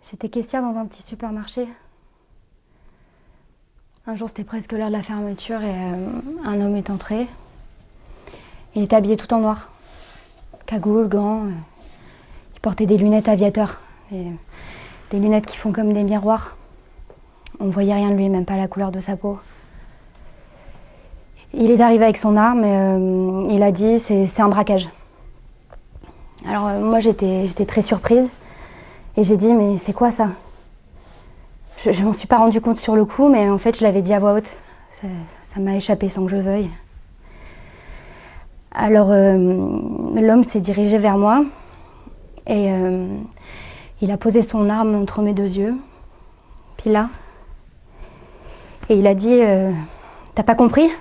J'étais caissière dans un petit supermarché. Un jour, c'était presque l'heure de la fermeture et un homme est entré. Il était habillé tout en noir. Cagoule, gants. Il portait des lunettes aviateurs. Des lunettes qui font comme des miroirs. On ne voyait rien de lui, même pas la couleur de sa peau. Il est arrivé avec son arme et il a dit c'est un braquage. Alors moi j'étais très surprise et j'ai dit mais c'est quoi ça? Je m'en suis pas rendu compte sur le coup, mais en fait je l'avais dit à voix haute. Ça m'a échappé sans que je veuille. Alors l'homme s'est dirigé vers moi et il a posé son arme entre mes deux yeux, puis là, et il a dit t'as pas compris?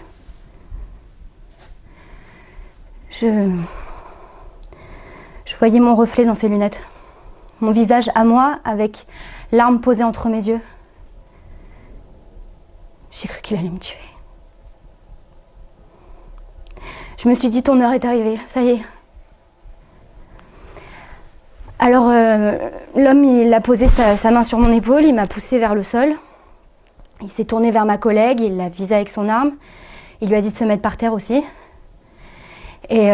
Je voyais mon reflet dans ses lunettes, mon visage à moi avec l'arme posée entre mes yeux. J'ai cru qu'il allait me tuer. Je me suis dit ton heure est arrivée, ça y est. Alors l'homme il a posé sa main sur mon épaule, il m'a poussée vers le sol. Il s'est tourné vers ma collègue, il l'a visée avec son arme. Il lui a dit de se mettre par terre aussi. Et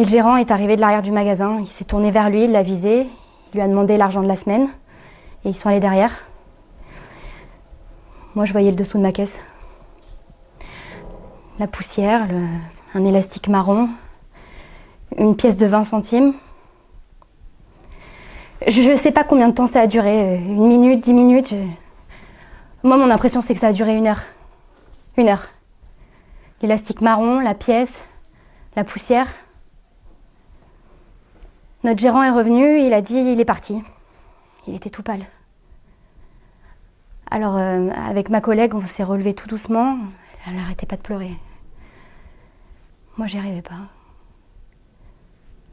le gérant est arrivé de l'arrière du magasin, il s'est tourné vers lui, il l'a visé, il lui a demandé l'argent de la semaine et ils sont allés derrière. Moi je voyais le dessous de ma caisse. La poussière, un élastique marron, une pièce de 20 centimes. Je ne sais pas combien de temps ça a duré, 1 minute, 10 minutes. Moi mon impression c'est que ça a duré 1 heure. 1 heure. L'élastique marron, la pièce, la poussière. Notre gérant est revenu, il a dit il est parti. Il était tout pâle. Alors avec ma collègue, on s'est relevé tout doucement. Elle n'arrêtait pas de pleurer. Moi, j'y arrivais pas.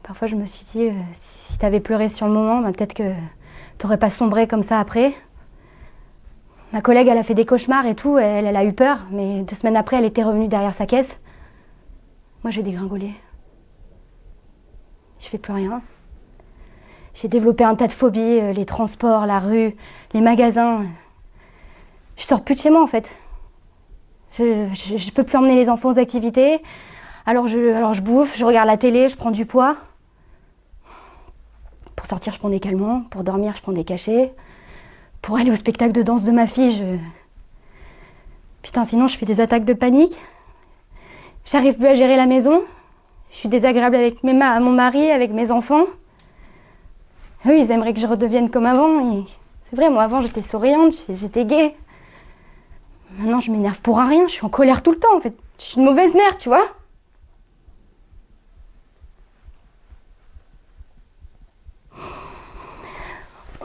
Parfois, je me suis dit, si t'avais pleuré sur le moment, bah, peut-être que t'aurais pas sombré comme ça après. Ma collègue, elle a fait des cauchemars et tout, elle a eu peur, mais 2 semaines après, elle était revenue derrière sa caisse. Moi, j'ai dégringolé. Je fais plus rien. J'ai développé un tas de phobies, les transports, la rue, les magasins. Je sors plus de chez moi, en fait. Je peux plus emmener les enfants aux activités. Alors je bouffe, je regarde la télé, je prends du poids. Pour sortir, je prends des calmants. Pour dormir, je prends des cachets. Pour aller au spectacle de danse de ma fille, Putain, sinon je fais des attaques de panique. J'arrive plus à gérer la maison. Je suis désagréable avec mon mari, avec mes enfants. Eux, ils aimeraient que je redevienne comme avant. C'est vrai, moi avant j'étais souriante, j'étais gaie. Maintenant je m'énerve pour rien, je suis en colère tout le temps en fait. Je suis une mauvaise mère, tu vois.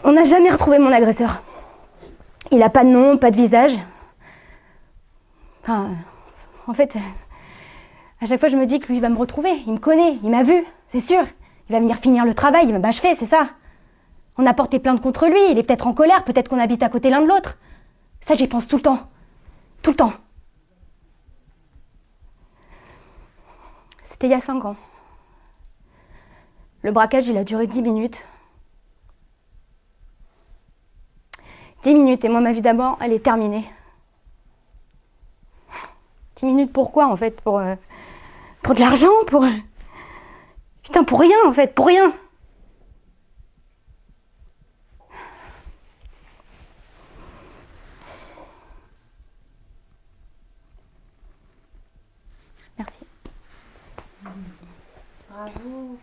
On n'a jamais retrouvé mon agresseur. Il n'a pas de nom, pas de visage. Enfin, en fait, à chaque fois je me dis que lui il va me retrouver. Il me connaît, il m'a vu, c'est sûr. Il va venir finir le travail, il va m'achever, c'est ça. On a porté plainte contre lui, il est peut-être en colère, peut-être qu'on habite à côté l'un de l'autre. Ça j'y pense tout le temps. Tout le temps. C'était il y a 5 ans. Le braquage il a duré 10 minutes. 10 minutes et moi ma vie d'abord elle est terminée. 10 minutes pourquoi en fait? Pour de l'argent? Putain pour rien en fait, pour rien. Merci. Bravo.